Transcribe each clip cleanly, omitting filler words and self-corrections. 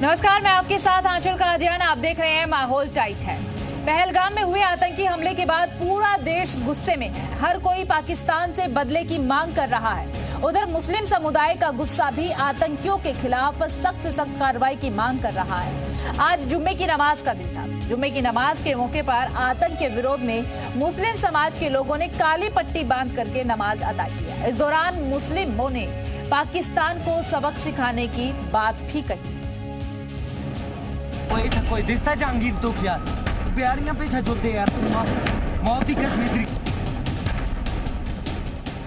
नमस्कार, मैं आपके साथ आंचल कादियान। आप देख रहे हैं माहौल टाइट है। पहलगाम में हुए आतंकी हमले के बाद पूरा देश गुस्से में है। हर कोई पाकिस्तान से बदले की मांग कर रहा है। उधर मुस्लिम समुदाय का गुस्सा भी आतंकियों के खिलाफ सख्त से सख्त कार्रवाई की मांग कर रहा है। आज जुम्मे की नमाज का दिन था। जुम्मे की नमाज के मौके पर आतंक के विरोध में मुस्लिम समाज के लोगों ने काली पट्टी बांध करके नमाज अदा किया। इस दौरान मुस्लिमों ने पाकिस्तान को सबक सिखाने की बात भी कही। कोई दिसता जहांगीर तो यार प्यारियां पे छजोते यार मौत ही कश्मीरी।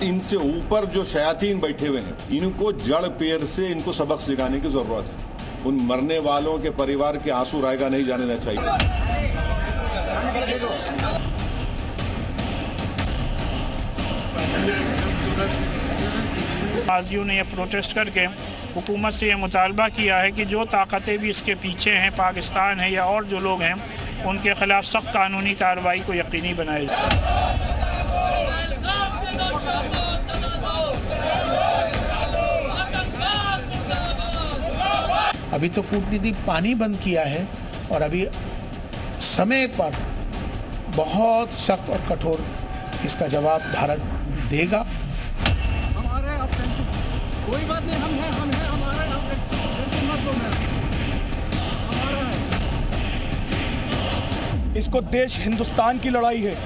इनसे ऊपर जो शयातीन बैठे हुए हैं, इनको जड़ पेड़ से इनको सबक सिखाने की जरूरत है। उन मरने वालों के परिवार के आंसू रायगा नहीं जाने देना चाहिए। आदियों ने यह प्रोटेस्ट करके हुकूमत से यह मुतालबा किया है कि जो ताकतें भी इसके पीछे हैं, पाकिस्तान है या और जो लोग हैं, उनके खिलाफ सख्त कानूनी कार्रवाई को यकीनी बनाए जाए। अभी तो कूटनीति पानी बंद किया है और अभी समय पर बहुत सख्त और कठोर इसका जवाब भारत देगा। कोई बात नहीं, हम हैं हमारे टेंशन मत लो। इसको देश हिंदुस्तान की लड़ाई है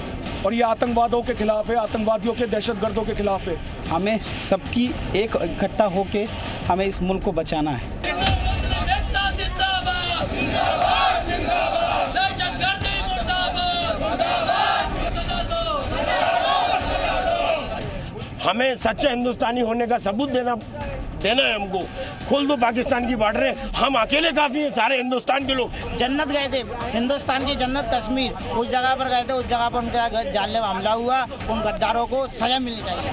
और ये आतंकवादियों के खिलाफ है, आतंकवादियों के दहशतगर्दों के खिलाफ है। हमें सबकी एक इकट्ठा होके हमें इस मुल्क को बचाना है। हमें सच्चे हिंदुस्तानी होने का सबूत देना है। हमको खोल दो पाकिस्तान की बॉर्डरें, हम अकेले काफी हैं, सारे हिंदुस्तान के लोग। जन्नत गए थे, हिंदुस्तान की जन्नत कश्मीर, उस जगह पर गए थे, उस जगह पर उनके जानलेवा हमला हुआ। उन गद्दारों को सजा मिलनी चाहिए।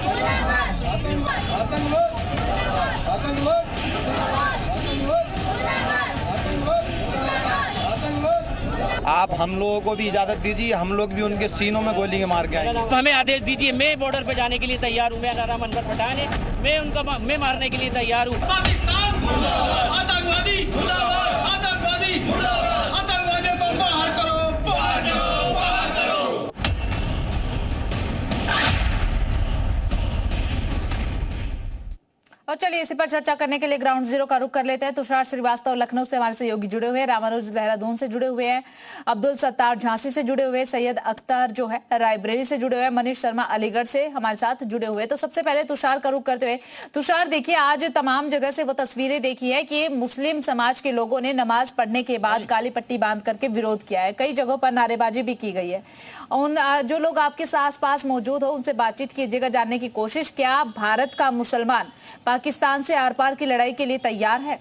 आप हम लोगों को भी इजाजत दीजिए, हम लोग भी उनके सीनों में गोली मार के आएंगे। तो हमें आदेश दीजिए। मैं बॉर्डर पे जाने के लिए तैयार हूँ। मैं नारा मनवर पठान है, मैं मारने के लिए तैयार हूँ। पाकिस्तान मुर्दाबाद, आतंकवादी मुर्दाबाद, आतंकवादी मुर्दाबाद, आतंकवादियों को बाहर करो, बाहर करो, बाहर करो। और चलिए इसी पर चर्चा करने के लिए ग्राउंड जीरो का रुख कर लेते हैं। तुषार श्रीवास्तव लखनऊ से हमारे सहयोगी जुड़े हुए हैं, रामानुज देहरादून से जुड़े हुए हैं, अब्दुल सत्तार झांसी से जुड़े हुए, सैयद अख्तर जो है रायबरेली से जुड़े हुए हैं, मनीष शर्मा अलीगढ़ से हमारे साथ जुड़े हुए। तो सबसे पहले तुषार का रुख करते हुए, तुषार देखिए आज तमाम जगह से वो तस्वीरें देखी है कि मुस्लिम समाज के लोगों ने नमाज पढ़ने के बाद काली पट्टी बांध करके विरोध किया है। कई जगहों पर नारेबाजी भी की गई है। उन जो लोग आपके आस पास मौजूद हो उनसे बातचीत कीजिएगा, जानने की कोशिश, क्या भारत का मुसलमान पाकिस्तान से आर पार की लड़ाई के लिए तैयार है?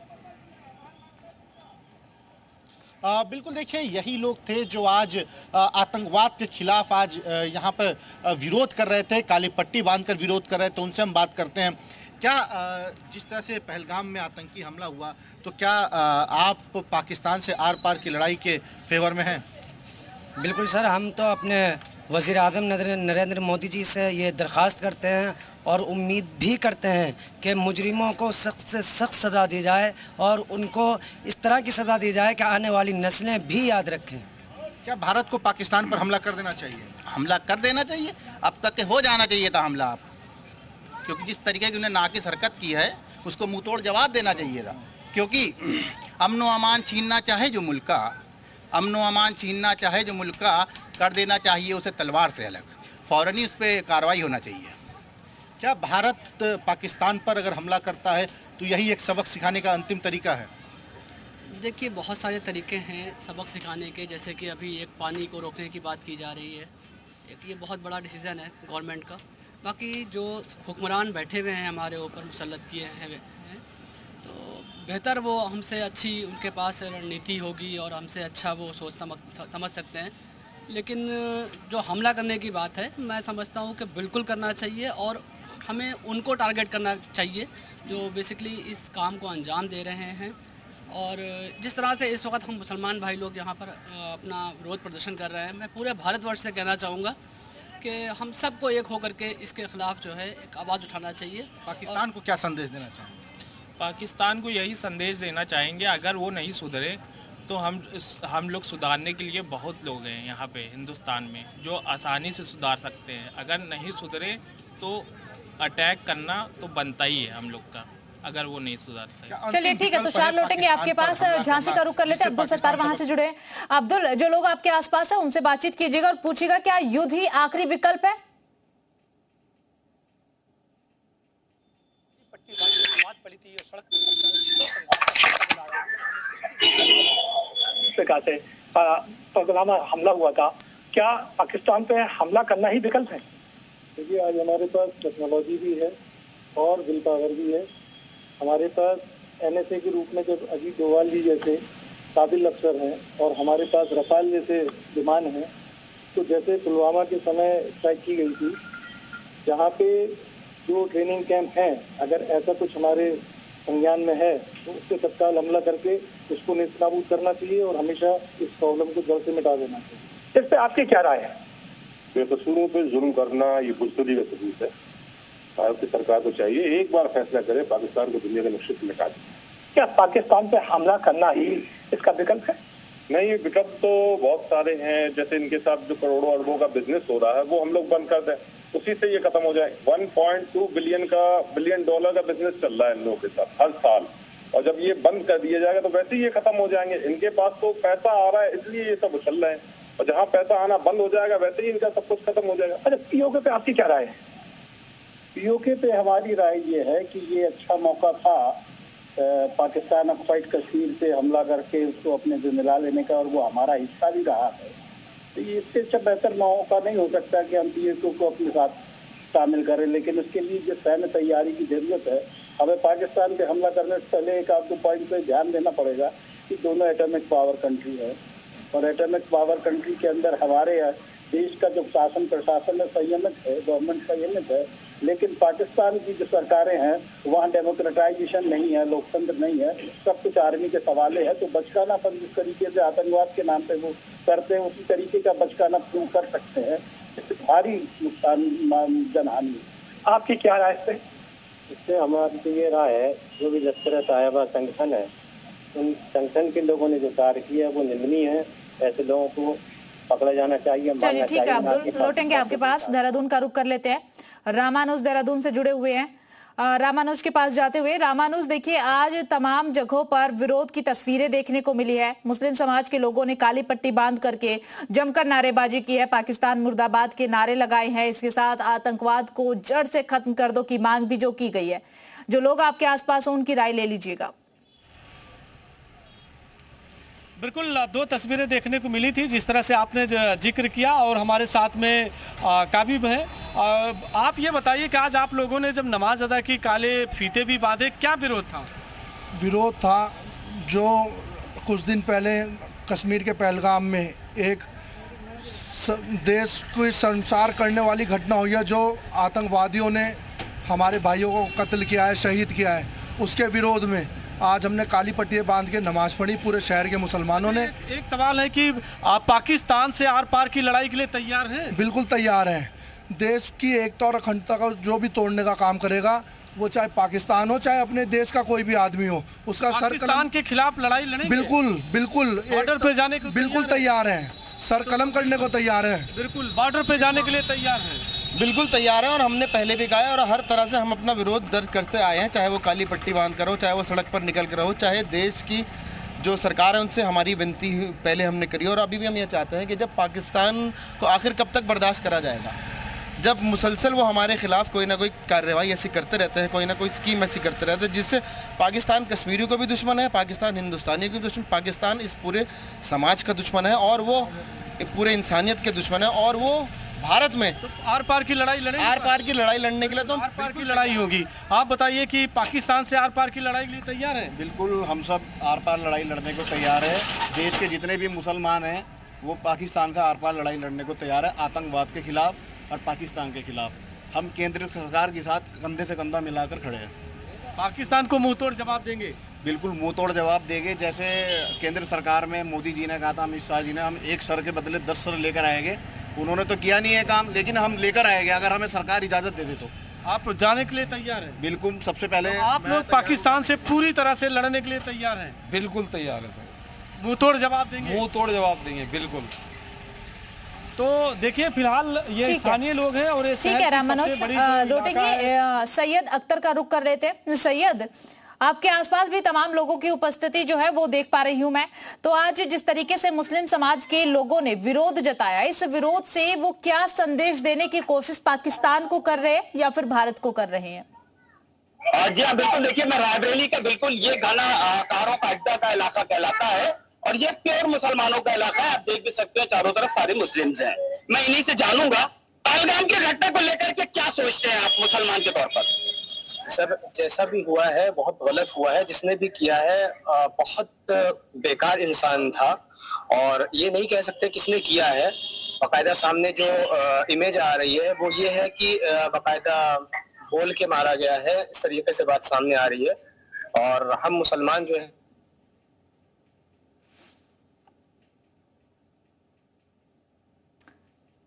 बिल्कुल, देखिए यही लोग थे जो आज आतंकवाद के खिलाफ आज यहाँ पर विरोध कर रहे थे, काली पट्टी बांधकर विरोध कर रहे थे। उनसे हम बात करते हैं। क्या जिस तरह से पहलगाम में आतंकी हमला हुआ, तो क्या आप पाकिस्तान से आर पार की लड़ाई के फेवर में हैं? बिल्कुल सर, हम तो अपने वज़ीर आज़म नरेंद्र मोदी जी से ये दरख्वास्त करते हैं और उम्मीद भी करते हैं कि मुजरिमों को सख्त से सख्त सज़ा दी जाए और उनको इस तरह की सज़ा दी जाए कि आने वाली नस्लें भी याद रखें। क्या भारत को पाकिस्तान पर हमला कर देना चाहिए? हमला कर देना चाहिए, अब तक के हो जाना चाहिए था हमला। आप क्योंकि जिस तरीके की उन्हें नाकिस हरकत की है उसको मुँह तोड़ जवाब देना चाहिए था। क्योंकि अमन अमान छीनना चाहे जो मुल्क का, अमन अमान छीनना चाहे जो मुल्क का, कर देना चाहिए उसे तलवार से अलग। फ़ौरन ही उस पर कार्रवाई होना चाहिए। क्या भारत पाकिस्तान पर अगर हमला करता है तो यही एक सबक सिखाने का अंतिम तरीका है? देखिए बहुत सारे तरीके हैं सबक सिखाने के, जैसे कि अभी एक पानी को रोकने की बात की जा रही है। एक ये बहुत बड़ा डिसीज़न है गवर्नमेंट का। बाकी जो हुक्मरान बैठे हुए हैं हमारे ऊपर मुसल्लत किए हैं, तो बेहतर वो हमसे अच्छी उनके पास रणनीति होगी और हमसे अच्छा वो सोच समझ सकते हैं। लेकिन जो हमला करने की बात है, मैं समझता हूँ कि बिल्कुल करना चाहिए और हमें उनको टारगेट करना चाहिए जो बेसिकली इस काम को अंजाम दे रहे हैं। और जिस तरह से इस वक्त हम मुसलमान भाई लोग यहाँ पर अपना विरोध प्रदर्शन कर रहे हैं, मैं पूरे भारतवर्ष से कहना चाहूँगा कि हम सबको एक होकर के इसके खिलाफ जो है एक आवाज़ उठाना चाहिए। पाकिस्तान को क्या संदेश देना चाहिए? पाकिस्तान को यही संदेश देना चाहेंगे, अगर वो नहीं सुधरे तो हम लोग सुधारने के लिए बहुत लोग हैं यहाँ पे हिंदुस्तान में जो आसानी से सुधार सकते हैं। अगर नहीं सुधरे तो अटैक करना तो बनता ही है हम लोग का, अगर वो नहीं सुधारता है। चलिए ठीक है, तुषार लौटेंगे आपके पास। झांसी का रुख कर लेते हैं, अब्दुल सत्तार वहां से जुड़े हैं। अब्दुल, जो लोग आपके आसपास है उनसे बातचीत कीजिएगा और पूछिएगा क्या युद्ध ही आखिरी विकल्प है? से पुलवामा हमला हुआ था, क्या पाकिस्तान पे हमला करना ही विकल्प है? देखिए, आज हमारे पास टेक्नोलॉजी भी है और विल पावर भी है। हमारे पास NSA के रूप में जब अजीत डोभाल जी जैसे काबिल अफसर हैं और हमारे पास रफाल जैसे विमान हैं, तो जैसे पुलवामा के समय स्ट्राइक की गई थी, जहाँ पे जो ट्रेनिंग कैंप हैं, अगर ऐसा कुछ हमारे संज्ञान में है तो उससे तत्काल हमला करके उसको नेस्तनाबूद करना चाहिए और हमेशा इस प्रॉब्लम को जड़ से मिटा देना चाहिए। इस पे आपकी क्या राय है? बेकसूरों पे जुल्म करना ये बुज़दिली का सबूत है। भारत की सरकार को चाहिए एक बार फैसला करे, पाकिस्तान को दुनिया के नक्शे से मिटा दे। क्या पाकिस्तान पे हमला करना ही इसका विकल्प है? नहीं, ये विकल्प तो बहुत सारे हैं। जैसे इनके साथ जो करोड़ों अरबों का बिजनेस हो रहा है वो हम लोग बंद कर दें, उसी से ये खत्म हो जाए। 1.2 बिलियन डॉलर का बिजनेस चल रहा है इन लोगों के साथ हर साल, और जब ये बंद कर दिया जाएगा तो वैसे ही ये खत्म हो जाएंगे। इनके पास तो पैसा आ रहा है इसलिए ये सब उछल रहे हैं, और जहाँ पैसा आना बंद हो जाएगा वैसे ही इनका सब कुछ खत्म हो जाएगा। अच्छा, POK पे आपकी क्या राय है? POK पे हमारी राय ये है कि ये अच्छा मौका था पाकिस्तान ऑक्युपाइड कश्मीर से हमला करके उसको अपने से मिला लेने का, और वो हमारा हिस्सा भी रहा है। तो ये इससे अच्छा बेहतर मौका नहीं हो सकता कि हम POK को अपने साथ शामिल करें। लेकिन उसके लिए जो सैन्य तैयारी की जरूरत है, हमें पाकिस्तान पे हमला करने से पहले एक आध दो पॉइंट पे ध्यान देना पड़ेगा कि दोनों एटॉमिक पावर कंट्री है, और एटॉमिक पावर कंट्री के अंदर हमारे देश का जो शासन प्रशासन है संयमित है, गवर्नमेंट संयमित है, लेकिन पाकिस्तान की जो सरकारें हैं वहाँ डेमोक्रेटाइजेशन नहीं है, लोकतंत्र नहीं है, सब कुछ आर्मी के सवाले है। तो बचकानापन जिस तरीके से आतंकवाद के नाम पे वो करते हैं, उसी तरीके का बचकाना प्रूव कर सकते हैं। इससे भारी नुकसान जनहानि। आपकी क्या राय है? इससे हमारी तो ये राय है, जो भी लश्कर तैयबा संगठन है, उन संगठन के लोगों ने जो कार्य किया है वो निंदनीय है। ऐसे लोगों को पकड़ा जाना चाहिए। चलिए ठीक है अब्दुल, लौटेंगे आपके पास। देहरादून का रुख कर लेते हैं। रामानुज देहरादून से जुड़े हुए हैं। रामानुज के पास जाते हुए, रामानुज देखिए, आज तमाम जगहों पर विरोध की तस्वीरें देखने को मिली है। मुस्लिम समाज के लोगों ने काली पट्टी बांध करके जमकर नारेबाजी की है, पाकिस्तान मुर्दाबाद के नारे लगाए हैं। इसके साथ आतंकवाद को जड़ से खत्म कर दो की मांग भी जो की गई है। जो लोग आपके आसपास हैं उनकी राय ले लीजिएगा। बिल्कुल, दो तस्वीरें देखने को मिली थी जिस तरह से आपने जिक्र किया, और हमारे साथ में काबिब है। आप ये बताइए कि आज आप लोगों ने जब नमाज अदा की, काले फीते भी बांधे, क्या विरोध था? विरोध था जो कुछ दिन पहले कश्मीर के पहलगाम में एक देश को शर्मसार करने वाली घटना हुई है, जो आतंकवादियों ने हमारे भाइयों को कत्ल किया है, शहीद किया है। उसके विरोध में आज हमने काली पट्टी बांध के नमाज पढ़ी, पूरे शहर के मुसलमानों ने। एक सवाल है कि आप पाकिस्तान से आर पार की लड़ाई के लिए तैयार हैं? बिल्कुल तैयार हैं। देश की एकता और अखंडता को जो भी तोड़ने का काम करेगा, वो चाहे पाकिस्तान हो चाहे अपने देश का कोई भी आदमी हो, उसका सर पाकिस्तान के खिलाफ लड़ाई लड़ेंगे। बिल्कुल बिल्कुल, बॉर्डर पे जाने को बिल्कुल तैयार हैं, सर कलम करने को तैयार हैं। बिल्कुल बॉर्डर पे जाने के लिए तैयार हैं। बिल्कुल तैयार है, और हमने पहले भी कहा है, और हर तरह से हम अपना विरोध दर्ज करते आए हैं, चाहे वो काली पट्टी बांध कर हो, चाहे वो सड़क पर निकल कर हो, चाहे देश की जो सरकार है उनसे हमारी विनती पहले हमने करी, और अभी भी हम ये चाहते हैं कि जब पाकिस्तान को आखिर कब तक बर्दाश्त करा जाएगा, जब मुसलसल वो हमारे खिलाफ कोई ना कोई कार्रवाई ऐसी करते रहते हैं, कोई ना कोई स्कीम ऐसी करते रहते हैं, जिससे पाकिस्तान कश्मीरियों को भी दुश्मन है, पाकिस्तान हिंदुस्तानियों को भी दुश्मन, पाकिस्तान इस पूरे समाज का दुश्मन है, और वो पूरे इंसानियत के दुश्मन है, और वो भारत में तो आर पार की लड़ाई लड़ेंगे। आर पार की लड़ाई लड़ने के लिए तो आर पार की लड़ाई होगी। आप बताइए कि पाकिस्तान से आर पार की लड़ाई के लिए तैयार हैं? बिल्कुल, हम सब आर पार लड़ाई लड़ने को तैयार है। देश के जितने भी मुसलमान हैं वो पाकिस्तान से आर पार लड़ाई लड़ने को तैयार है, आतंकवाद के खिलाफ और पाकिस्तान के खिलाफ। हम केंद्र सरकार के साथ कंधे से कंधा मिलाकर खड़े हैं। पाकिस्तान को मुंह तोड़ जवाब देंगे? बिल्कुल मुंह तोड़ जवाब देंगे। जैसे केंद्र सरकार में मोदी जी ने कहा था, अमित शाह जी ने, हम एक सर के बदले 10 सर लेकर आएंगे। उन्होंने तो किया नहीं है काम, लेकिन हम लेकर आएंगे अगर हमें सरकार इजाज़त दे दे तो। आप जाने के लिए तैयार हैं? बिल्कुल, सबसे पहले आप लोग पाकिस्तान से पूरी तरह से लड़ने के लिए तैयार हैं? बिल्कुल तैयार है सर। मुंह तोड़ जवाब देंगे? मुंह तोड़ जवाब देंगे, बिल्कुल। तो देखिए फिलहाल ये स्थानीय लोग हैं और ये ठीक है राम मनोज, लौटेंगे सैयद अख्तर का रुख कर लेते हैं। सैयद, आपके आसपास भी तमाम लोगों की उपस्थिति जो है वो देख पा रही हूं मैं, तो आज जिस तरीके से मुस्लिम समाज के लोगों ने विरोध जताया, इस विरोध से वो क्या संदेश देने की कोशिश पाकिस्तान को कर रहे हैं या फिर भारत को कर रहे हैं? जी हाँ, बिल्कुल। देखिए, मैं रायबरेली का बिल्कुल ये घना कारों का अड्डा का इलाका कहलाता है और ये प्योर मुसलमानों का इलाका है। आप देख भी सकते हैं चारों तरफ सारे मुस्लिम्स हैं। मैं इन्हीं से जानूंगा पहलगाम की घटना को लेकर के क्या सोचते हैं आप मुसलमान के तौर पर? सर, जैसा भी हुआ है बहुत गलत हुआ है। जिसने भी किया है बहुत बेकार इंसान था और ये नहीं कह सकते किसने किया है। बाकायदा सामने जो इमेज आ रही है वो ये है कि बाकायदा बोल के मारा गया है, इस तरीके से बात सामने आ रही है। और हम मुसलमान जो है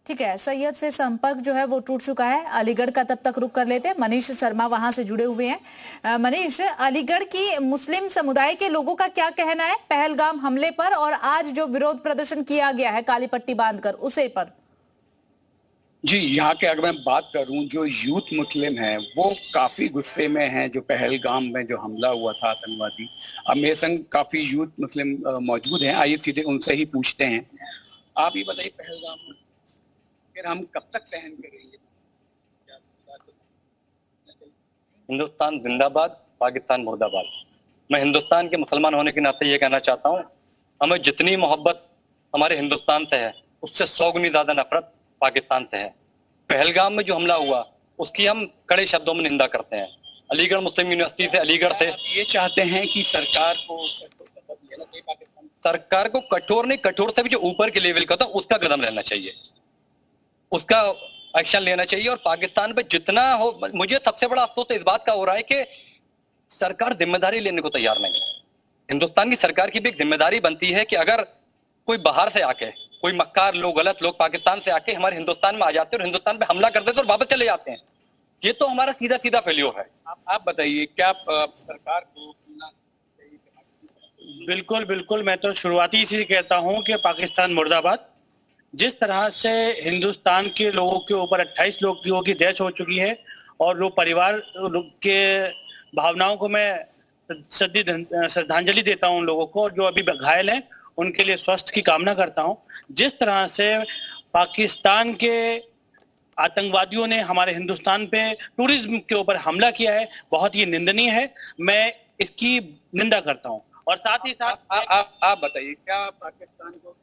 ठीक है, सैयद से संपर्क जो है वो टूट चुका है। अलीगढ़ का तब तक रुक कर लेते हैं, मनीष शर्मा वहां से जुड़े हुए हैं। मनीष, अलीगढ़ की मुस्लिम समुदाय के लोगों का क्या कहना है पहलगाम हमले पर और आज जो विरोध प्रदर्शन किया गया है काली पट्टी बांधकर उसे पर? जी, यहाँ के अगर मैं बात करूं, जो यूथ मुस्लिम हैं वो काफी गुस्से में हैं। जो पहलगाम में जो हमला हुआ था आतंकवादी, अब मेरे संग काफी यूथ मुस्लिम मौजूद हैं। आइए सीधे उनसे ही पूछते हैं। आप ये बताइए, पहलगाम फिर हम कब तक सहन करेंगे? हिंदुस्तान जिंदाबाद, पाकिस्तान मुर्दाबाद। मैं हिंदुस्तान के मुसलमान होने के नाते ये कहना चाहता हूँ, हमें जितनी मोहब्बत हमारे हिंदुस्तान से है उससे 100 गुनी ज्यादा नफरत पाकिस्तान से है। पहलगाम में जो हमला हुआ उसकी हम कड़े शब्दों में निंदा करते हैं। अलीगढ़ मुस्लिम यूनिवर्सिटी से, अलीगढ़ से ये चाहते हैं कि सरकार को कठोर नहीं, कठोर से भी जो ऊपर के लेवल का था उसका कदम लेना चाहिए, उसका एक्शन लेना चाहिए। और पाकिस्तान पे जितना हो, मुझे सबसे बड़ा अफसोस इस बात का हो रहा है कि सरकार जिम्मेदारी लेने को तैयार नहीं है। हिंदुस्तान की सरकार की भी एक जिम्मेदारी बनती है कि अगर कोई बाहर से आके, कोई मक्कार लोग, गलत लोग पाकिस्तान से आके हमारे हिंदुस्तान में आ जाते हैं और हिंदुस्तान पे हमला करते हैं और वापस चले जाते हैं, ये तो हमारा सीधा सीधा फेल्योर है। आप बताइए, क्या सरकार को? बिल्कुल बिल्कुल, मैं तो शुरुआती इसी से कहता हूं कि पाकिस्तान मुर्दाबाद। जिस तरह से हिंदुस्तान के लोगों के ऊपर 28 लोगों की डेथ हो चुकी है और जो परिवार के भावनाओं को मैं श्रद्धांजलि देता हूं उन लोगों को, जो अभी घायल हैं उनके लिए स्वास्थ्य की कामना करता हूं। जिस तरह से पाकिस्तान के आतंकवादियों ने हमारे हिंदुस्तान पे टूरिज्म के ऊपर हमला किया है, बहुत ही निंदनीय है। मैं इसकी निंदा करता हूं। और साथ ही साथ आप बताइए, क्या पाकिस्तान को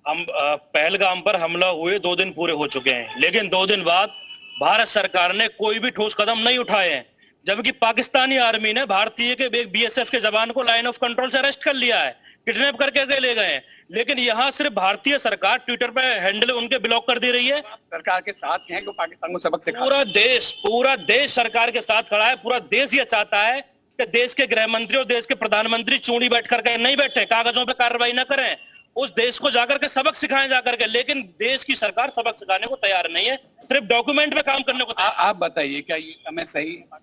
हम पहलगाम पर हमला हुए 2 दिन पूरे हो चुके हैं, लेकिन 2 दिन बाद भारत सरकार ने कोई भी ठोस कदम नहीं उठाए हैं, जबकि पाकिस्तानी आर्मी ने भारतीय के एक बीएसएफ के जवान को लाइन ऑफ कंट्रोल से अरेस्ट कर लिया है, किडनैप करके ले गए हैं। लेकिन यहाँ सिर्फ भारतीय सरकार ट्विटर पे हैंडल उनके ब्लॉक कर दे रही है। सरकार के साथ हैं, तो पाकिस्तान को सबक सिखा। पूरा देश सरकार के साथ खड़ा है। पूरा देश ये चाहता है कि देश के गृह मंत्री और देश के प्रधानमंत्री चूड़ी बैठ करके नहीं बैठे, कागजों पे कार्रवाई न करें, उस देश को जाकर के सबक सिखाएं जाकर के। लेकिन देश की सरकार सबक सिखाने को तैयार नहीं है, सिर्फ डॉक्यूमेंट पे काम करने को तैयार। आप बताइए, क्या ये समय सही है?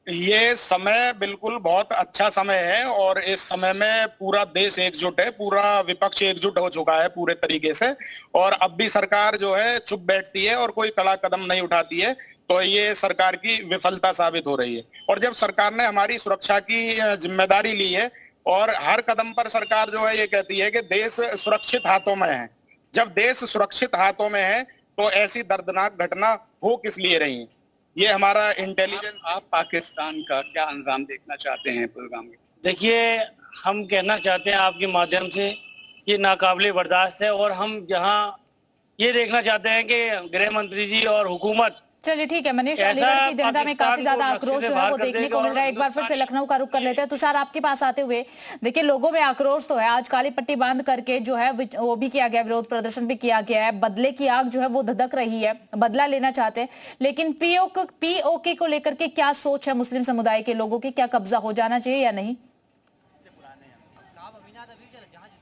ये समय बिल्कुल बहुत अच्छा समय है और इस समय में पूरा देश एकजुट है, पूरा विपक्ष एकजुट हो चुका है पूरे तरीके से। और अब भी सरकार जो है चुप बैठती है और कोई कड़ा कदम नहीं उठाती है, तो ये सरकार की विफलता साबित हो रही है। और जब सरकार ने हमारी सुरक्षा की जिम्मेदारी ली है और हर कदम पर सरकार जो है ये कहती है कि देश सुरक्षित हाथों में है, जब देश सुरक्षित हाथों में है तो ऐसी दर्दनाक घटना हो किस लिए रही है? ये हमारा इंटेलिजेंस। आप पाकिस्तान का क्या अंजाम देखना चाहते हैं पहलगाम में? देखिए, हम कहना चाहते हैं आपके माध्यम से, ये नाकाबिले बर्दाश्त है और हम यहाँ ये देखना चाहते हैं कि गृह मंत्री जी और हुकूमत। चलिए ठीक है मनीष, अलीगढ़ की जनता में काफी ज्यादा आक्रोश जो है वो देखने को मिल रहा है। एक बार फिर से लखनऊ का रुख कर लेते हैं। तुषार, आपके पास आते हुए देखिए, लोगों में आक्रोश तो है। आज काली पट्टी बांध करके जो है वो भी किया गया, विरोध प्रदर्शन भी किया गया है। बदले की आग जो है वो धधक रही है, बदला लेना चाहते हैं। लेकिन पीओके को लेकर के क्या सोच है मुस्लिम समुदाय के लोगों की? क्या कब्जा हो जाना चाहिए या नहीं?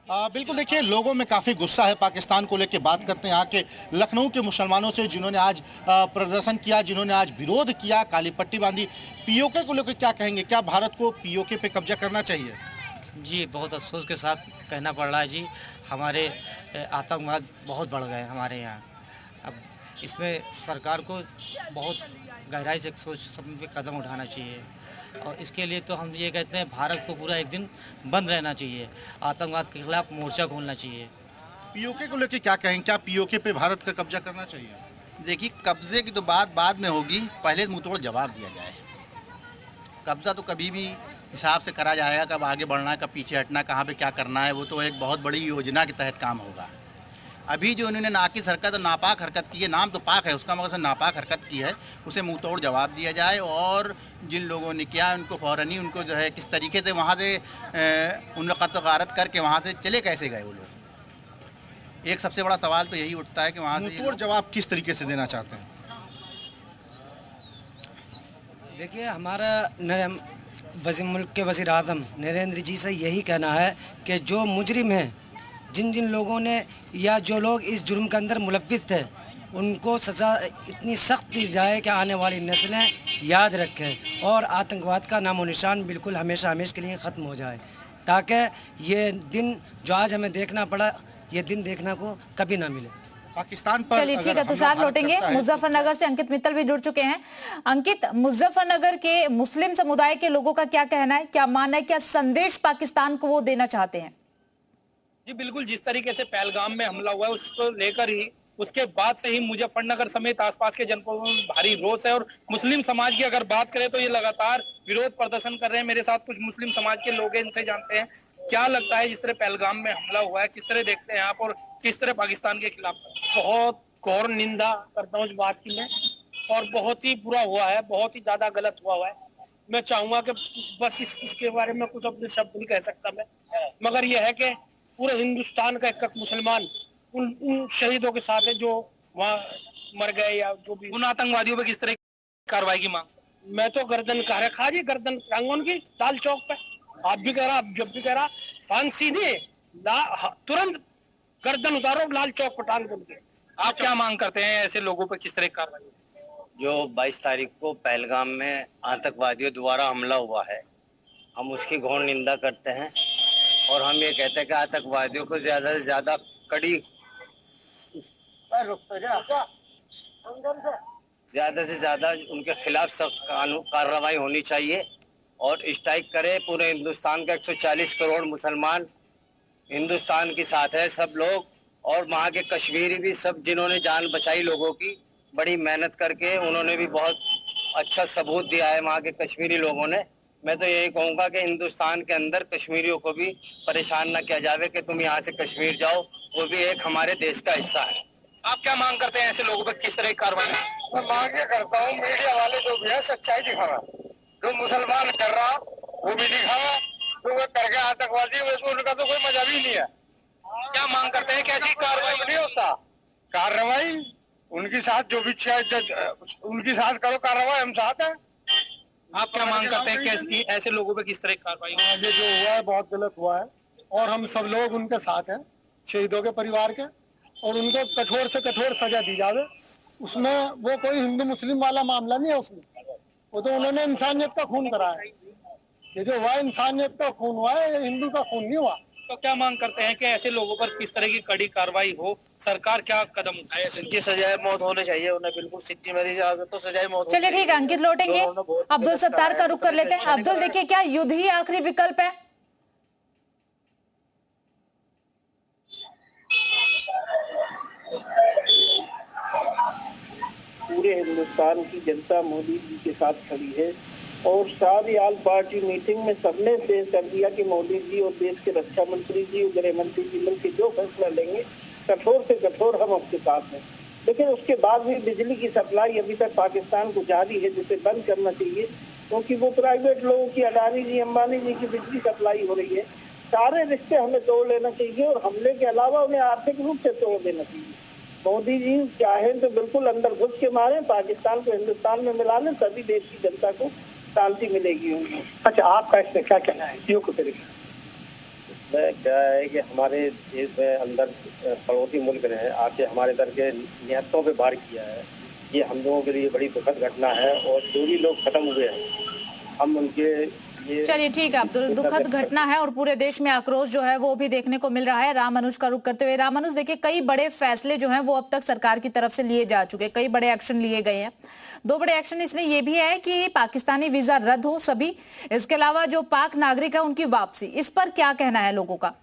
बिल्कुल देखिए, लोगों में काफ़ी गुस्सा है पाकिस्तान को लेकर। बात करते हैं यहाँ के लखनऊ के मुसलमानों से, जिन्होंने आज प्रदर्शन किया, जिन्होंने आज विरोध किया, काली पट्टी बांधी। पीओके को लेकर क्या कहेंगे? क्या भारत को पीओके पे कब्जा करना चाहिए? जी, बहुत अफसोस के साथ कहना पड़ रहा है जी, हमारे आतंकवाद बहुत बढ़ गए हमारे यहाँ। अब इसमें सरकार को बहुत गहराई से सोच समझ के कदम उठाना चाहिए, और इसके लिए तो हम ये कहते हैं भारत को पूरा एक दिन बंद रहना चाहिए, आतंकवाद के खिलाफ मोर्चा खोलना चाहिए। पीओके को लेकर क्या कहेंगे? क्या पीओके पे भारत का कब्जा करना चाहिए? देखिए, कब्जे की तो बात बाद में होगी, पहले मुंहतोड़ जवाब दिया जाए। कब्जा तो कभी भी हिसाब से करा जाएगा, कब आगे बढ़ना है, कब पीछे हटना, कहाँ पे क्या करना है, वो तो एक बहुत बड़ी योजना के तहत काम होगा। अभी जो उन्होंने नाकिस हरकत और नापाक हरकत की है, नाम तो पाक है, उसका मतलब नापाक हरकत की है, उसे मुंह तोड़ जवाब दिया जाए। और जिन लोगों ने किया उनको फ़ौरन ही उनको जो है किस तरीके से वहाँ से उन कत्ल गारत करके वहाँ से चले कैसे गए वो लोग। एक सबसे बड़ा सवाल तो यही उठता है कि वहाँ से मुंह तोड़ जवाब किस तरीके से देना चाहते हैं? देखिए, हमारा मुल्क के वज़ीर आज़म नरेंद्र जी से यही कहना है कि जो मुजरिम हैं, जिन लोगों ने या जो लोग इस जुर्म के अंदर मुलव्विस थे, उनको सज़ा इतनी सख्त दी जाए कि आने वाली नस्लें याद रखें और आतंकवाद का नामो निशान बिल्कुल हमेशा के लिए ख़त्म हो जाए, ताकि ये दिन जो आज हमें देखना पड़ा, ये दिन देखना को कभी ना मिले। पाकिस्तान पर चलिए ठीक है, तुषार लौटेंगे। मुजफ्फरनगर से अंकित मित्तल भी जुड़ चुके हैं। अंकित, मुजफ्फरनगर के मुस्लिम समुदाय के लोगों का क्या कहना है, क्या मानना है, क्या संदेश पाकिस्तान को वो देना चाहते हैं? जी बिल्कुल, जिस तरीके से पहलगाम में हमला हुआ है उसको लेकर ही, उसके बाद से ही मुजफ्फरनगर समेत आसपास के जनपदों में भारी रोष है। और मुस्लिम समाज की अगर बात करें तो ये लगातार विरोध प्रदर्शन कर रहे हैं। मेरे साथ कुछ मुस्लिम समाज के लोग हैं, इनसे जानते हैं क्या लगता है जिस तरह पहलगाम में हमला हुआ है, किस तरह देखते हैं आप और किस तरह पाकिस्तान के खिलाफ? बहुत घोर निंदा करता हूँ इस बात की मैं, और बहुत ही बुरा हुआ है, बहुत ही ज्यादा गलत हुआ है। मैं चाहूंगा कि बस इसके बारे में कुछ अपने शब्द नहीं कह सकता मैं, मगर यह है कि पूरे हिंदुस्तान का एक मुसलमान उन शहीदों के साथ है जो वहाँ मर गए, या जो भी उन आतंकवादियों पे किस तरह कार्रवाई की मांग? मैं तो गर्दन खा जी, गर्दन टांगो उनकी लाल चौक पे। आप भी कह रहा, जब भी कह रहा, फांसी नहीं, तुरंत गर्दन उतारो, लाल चौक पर टांग दो। आप क्या मांग करते हैं ऐसे लोगों पर किस तरह कार्रवाई? जो 22 तारीख को पहलगाम में आतंकवादियों द्वारा हमला हुआ है, हम उसकी घोर निंदा करते हैं और हम ये कहते हैं कि आतंकवादियों को ज्यादा से ज्यादा कड़ी, ज्यादा से ज्यादा उनके खिलाफ सख्त कार्रवाई होनी चाहिए और स्ट्राइक करे। पूरे हिंदुस्तान का 140 करोड़ मुसलमान हिंदुस्तान के साथ है, सब लोग, और वहाँ के कश्मीरी भी सब, जिन्होंने जान बचाई लोगों की, बड़ी मेहनत करके उन्होंने भी बहुत अच्छा सबूत दिया है वहाँ के कश्मीरी लोगों ने। मैं तो यही कहूँगा कि हिंदुस्तान के अंदर कश्मीरियों को भी परेशान न किया जावे कि तुम यहाँ से कश्मीर जाओ, वो भी एक हमारे देश का हिस्सा है। आप क्या मांग करते हैं ऐसे लोगों पर किस तरह की कार्रवाई? मैं मांग ये करता हूँ, मीडिया वाले जो भी है सच्चाई दिखावा, जो मुसलमान कर रहा वो भी दिखावा, जो वो करके आतंकवादी उनका तो कोई मजा भी नहीं है। क्या मांग करते हैं, कैसी कार्रवाई? नहीं होता कार्रवाई, उनके साथ जो भी उनके साथ करो कार्रवाई, हम साथ हैं। आप क्या मांग करते हैं, कैसी ऐसे लोगों पे किस तरह की कार्रवाई? ये जो हुआ है बहुत गलत हुआ है और हम सब लोग उनके साथ हैं, शहीदों के परिवार के, और उनको कठोर से कठोर सजा दी जावे। उसमें वो कोई हिंदू मुस्लिम वाला मामला नहीं है, उसमें वो तो उन्होंने इंसानियत का खून करा है। ये जो हुआ इंसानियत का खून हुआ है, ये हिंदू का खून नहीं हुआ। तो क्या मांग करते हैं कि ऐसे लोगों पर किस तरह की कड़ी कार्रवाई हो, सरकार क्या कदम उठाए? इनकी सजाए मौत होनी चाहिए, उन्हें बिल्कुल सिक्की मेरी तो सजाए मौत। चलिए ठीक है, अंकित लौटेंगे। अब्दुल सत्तार का रुख कर लेते हैं। अब्दुल, देखिए, क्या युद्ध ही आखिरी विकल्प है? पूरे हिंदुस्तान की जनता मोदी जी के साथ खड़ी है और सारी आल पार्टी मीटिंग में सबने तय कर दिया कि मोदी जी और देश के रक्षा मंत्री जी और गृह मंत्री जी मिलकर जो फैसला लेंगे, कठोर से कठोर हम आपके साथ हैं। लेकिन उसके बाद भी बिजली की सप्लाई अभी तक पाकिस्तान को जारी है, जिसे बंद करना चाहिए, क्योंकि वो प्राइवेट लोगों की, अडानी जी, अंबानी जी की बिजली सप्लाई हो रही है। सारे रिश्ते हमें तोड़ लेना चाहिए और हमले के अलावा उन्हें आर्थिक रूप से तोड़ देना चाहिए। मोदी जी चाहें तो बिल्कुल अंदर घुस के मारे, पाकिस्तान को हिंदुस्तान में मिला लें, तभी देश की जनता को शांति मिलेगी। अच्छा, आपका इसमें क्या कहना है? इसमें क्या है कि हमारे देश में अंदर पड़ोसी मुल्क ने आके हमारे इधर के नियतों पे वार किया है। ये हम लोगों के लिए बड़ी दुखद घटना है और जो भी लोग खत्म हुए हैं हम उनके चलिए ठीक है अब्दुल, दुखद घटना है और पूरे देश में आक्रोश जो है वो भी देखने को मिल रहा है। रामानुज का रुख करते हुए, रामानुज देखिए कई बड़े फैसले जो हैं वो अब तक सरकार की तरफ से लिए जा चुके, कई बड़े एक्शन लिए गए हैं। दो बड़े एक्शन इसमें ये भी है कि पाकिस्तानी वीजा रद्द हो सभी, इसके अलावा जो पाक नागरिक है उनकी वापसी, इस पर क्या कहना है लोगों का?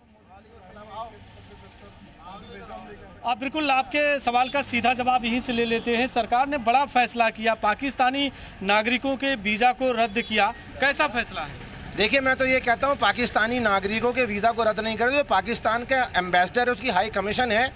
आप बिल्कुल आपके सवाल का सीधा जवाब यहीं से ले लेते हैं। सरकार ने बड़ा फैसला किया, पाकिस्तानी नागरिकों के वीज़ा को रद्द किया, कैसा फैसला है? देखिए मैं तो ये कहता हूँ पाकिस्तानी नागरिकों के वीज़ा को रद्द नहीं करे, जो पाकिस्तान का एम्बेसडर है उसकी हाई कमीशन है,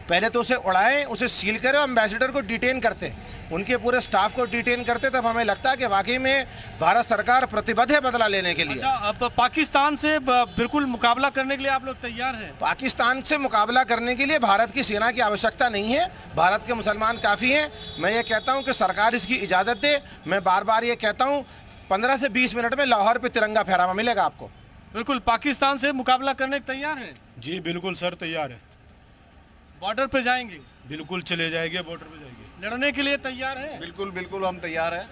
पहले तो उसे उड़ाएं, उसे सील करें और एम्बेसडर को डिटेन करते, उनके पूरे स्टाफ को डिटेन करते, तब हमें लगता है कि वाकई में भारत सरकार प्रतिबद्ध है बदला लेने के लिए। अच्छा, अब पाकिस्तान से बिल्कुल मुकाबला करने के लिए आप लोग तैयार हैं? पाकिस्तान से मुकाबला करने के लिए भारत की सेना की आवश्यकता नहीं है, भारत के मुसलमान काफ़ी हैं। मैं ये कहता हूँ कि सरकार इसकी इजाज़त दे। मैं बार बार ये कहता हूँ 15 से 20 मिनट में लाहौर पे तिरंगा फहरावा मिलेगा आपको। बिल्कुल, पाकिस्तान से मुकाबला करने के तैयार हैं? जी बिल्कुल सर, तैयार है। बॉर्डर पे जाएंगे? बिल्कुल चले जाएंगे, बॉर्डर पे जाएंगे। लड़ने के लिए तैयार है? बिल्कुल बिल्कुल हम तैयार हैं।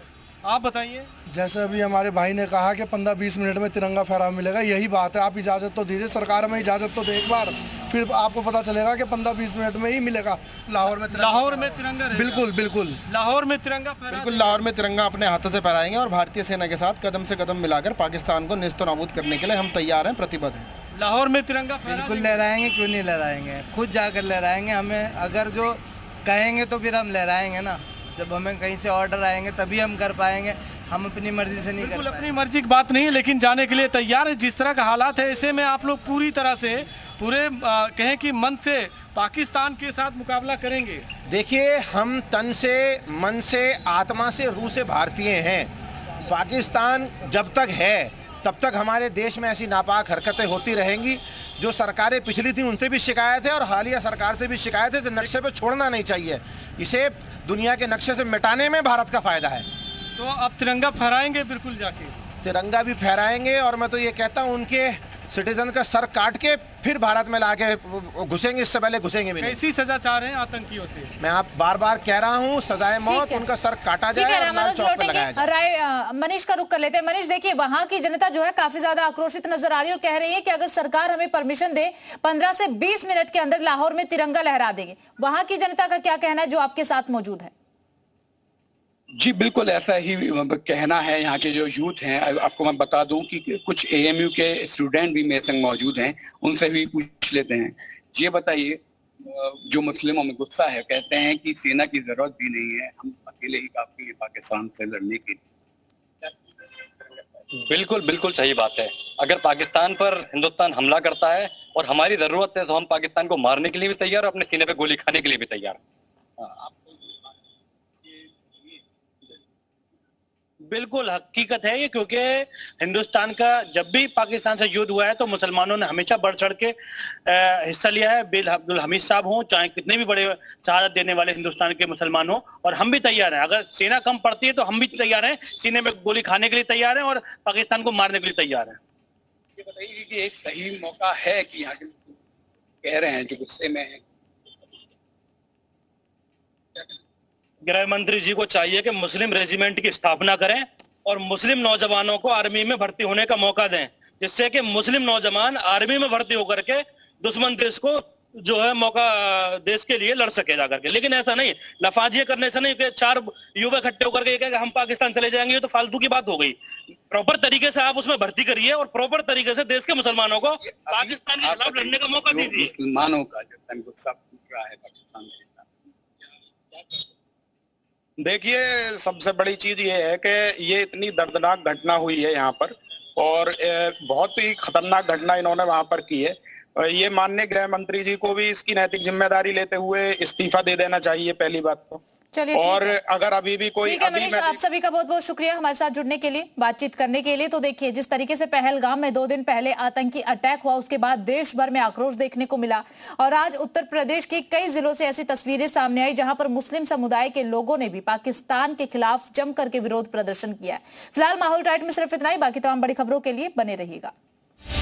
आप बताइए। जैसे अभी हमारे भाई ने कहा कि 15-20 मिनट में तिरंगा फहरावा मिलेगा, यही बात है। आप इजाज़त तो दीजिए, सरकार में इजाज़त तो दे एक बार, फिर आपको पता चलेगा कि 15-20 मिनट में ही मिलेगा लाहौर में तिरंगा। लाहौर में तिरंगा रहेगा? बिल्कुल बिल्कुल लाहौर में तिरंगा फहरा, बिल्कुल लाहौर में तिरंगा अपने हाथों से फहराएंगे और भारतीय सेना के साथ कदम से कदम मिलाकर पाकिस्तान को नेस्त नाबूद करने के लिए हम तैयार हैं, प्रतिबद्ध हैं। लाहौर में तिरंगा बिल्कुल लहराएंगे, क्यों नहीं लहराएंगे, खुद जाकर लहराएंगे। हमें अगर जो कहेंगे तो फिर हम लहराएंगे ना, जब हमें कहीं से ऑर्डर आएंगे तभी हम कर पाएंगे, हम अपनी मर्जी से नहीं कर पाएंगे। अपनी मर्जी की बात नहीं है, लेकिन जाने के लिए तैयार है। जिस तरह का हालात है ऐसे में आप लोग पूरी तरह से पूरे कहें कि मन से पाकिस्तान के साथ मुकाबला करेंगे। देखिए हम तन से, मन से, आत्मा से, रूह से भारतीय हैं। पाकिस्तान जब तक है तब तक हमारे देश में ऐसी नापाक हरकतें होती रहेंगी। जो सरकारें पिछली थी उनसे भी शिकायत है और हालिया सरकार से भी शिकायत है, इसे नक्शे पे छोड़ना नहीं चाहिए, इसे दुनिया के नक्शे से मिटाने में भारत का फायदा है। तो आप तिरंगा फहराएंगे? बिल्कुल जाके तिरंगा भी फहराएंगे और मैं तो ये कहता हूँ उनके सिटीजन का सर काट के फिर भारत में लाके घुसेंगे, इससे पहले घुसेंगे भी नहीं। कैसी सजा चाह रहे हैं आतंकियों से? मैं आप बार बार कह रहा हूँ सजाए मौत, उनका सर काटा जाए और लाल चौक पे लगाया जाए। मनीष का रुख कर लेते हैं। मनीष देखिए वहां की जनता जो है काफी ज्यादा आक्रोशित नजर आ रही है और कह रही है कि अगर सरकार हमें परमिशन दे 15 से 20 मिनट के अंदर लाहौर में तिरंगा लहरा देंगे। वहां की जनता का क्या कहना है जो आपके साथ मौजूद है? जी बिल्कुल ऐसा ही कहना है। यहाँ के जो यूथ हैं, आपको मैं बता दूं कि कुछ AMU के स्टूडेंट भी मेरे संग मौजूद हैं, उनसे भी पूछ लेते हैं। ये बताइए, जो मुस्लिमों में गुस्सा है, कहते हैं कि सेना की जरूरत भी नहीं है, हम अकेले ही काफी है पाकिस्तान से लड़ने के लिए। बिल्कुल बिल्कुल सही बात है। अगर पाकिस्तान पर हिंदुस्तान हमला करता है और हमारी जरूरत है तो हम पाकिस्तान को मारने के लिए भी तैयार, अपने सीने पे गोली खाने के लिए भी तैयार। बिल्कुल हकीकत है ये, क्योंकि हिंदुस्तान का जब भी पाकिस्तान से युद्ध हुआ है तो मुसलमानों ने हमेशा बढ़ चढ़ के हिस्सा लिया है। बिल अब्दुल हमीद साहब हों, चाहे कितने भी बड़े शहादत देने वाले हिंदुस्तान के मुसलमान हों, और हम भी तैयार हैं। अगर सेना कम पड़ती है तो हम भी तैयार हैं, सीने में गोली खाने के लिए तैयार हैं और पाकिस्तान को मारने के लिए तैयार हैं। ये बताइए कि एक सही मौका है कि यहाँ के कह रहे हैं जो गुस्से में है, गृह मंत्री जी को चाहिए कि मुस्लिम रेजिमेंट की स्थापना करें और मुस्लिम नौजवानों को आर्मी में भर्ती होने का मौका दें, जिससे कि मुस्लिम नौजवान आर्मी में भर्ती होकर के दुश्मन देश को जो है मौका देश के लिए लड़ सके जाकर के। लेकिन ऐसा नहीं, लफाजिए करने से नहीं कि 4 युवा इकट्ठे होकर के हम पाकिस्तान चले जाएंगे, ये तो फालतू की बात हो गई। प्रॉपर तरीके से आप उसमें भर्ती करिए और प्रॉपर तरीके से देश के मुसलमानों को पाकिस्तान के खिलाफ लड़ने का मौका दीजिए। मुसलमानों का जो गुस्सा फूट रहा है पाकिस्तान से, देखिए सबसे बड़ी चीज ये है कि ये इतनी दर्दनाक घटना हुई है यहाँ पर और बहुत ही खतरनाक घटना इन्होंने वहां पर की है। ये माननीय गृह मंत्री जी को भी इसकी नैतिक जिम्मेदारी लेते हुए इस्तीफा दे देना चाहिए, पहली बात तो। चलिए, और अगर अभी भी कोई मनीष, आप सभी का बहुत बहुत शुक्रिया हमारे साथ जुड़ने के लिए, बातचीत करने के लिए। तो देखिए जिस तरीके से पहलगाम में 2 दिन पहले आतंकी अटैक हुआ, उसके बाद देश भर में आक्रोश देखने को मिला और आज उत्तर प्रदेश के कई जिलों से ऐसी तस्वीरें सामने आई जहां पर मुस्लिम समुदाय के लोगों ने भी पाकिस्तान के खिलाफ जमकर के विरोध प्रदर्शन किया है। फिलहाल माहौल टाइट में सिर्फ इतना ही, बाकी तमाम बड़ी खबरों के लिए बने रहिएगा।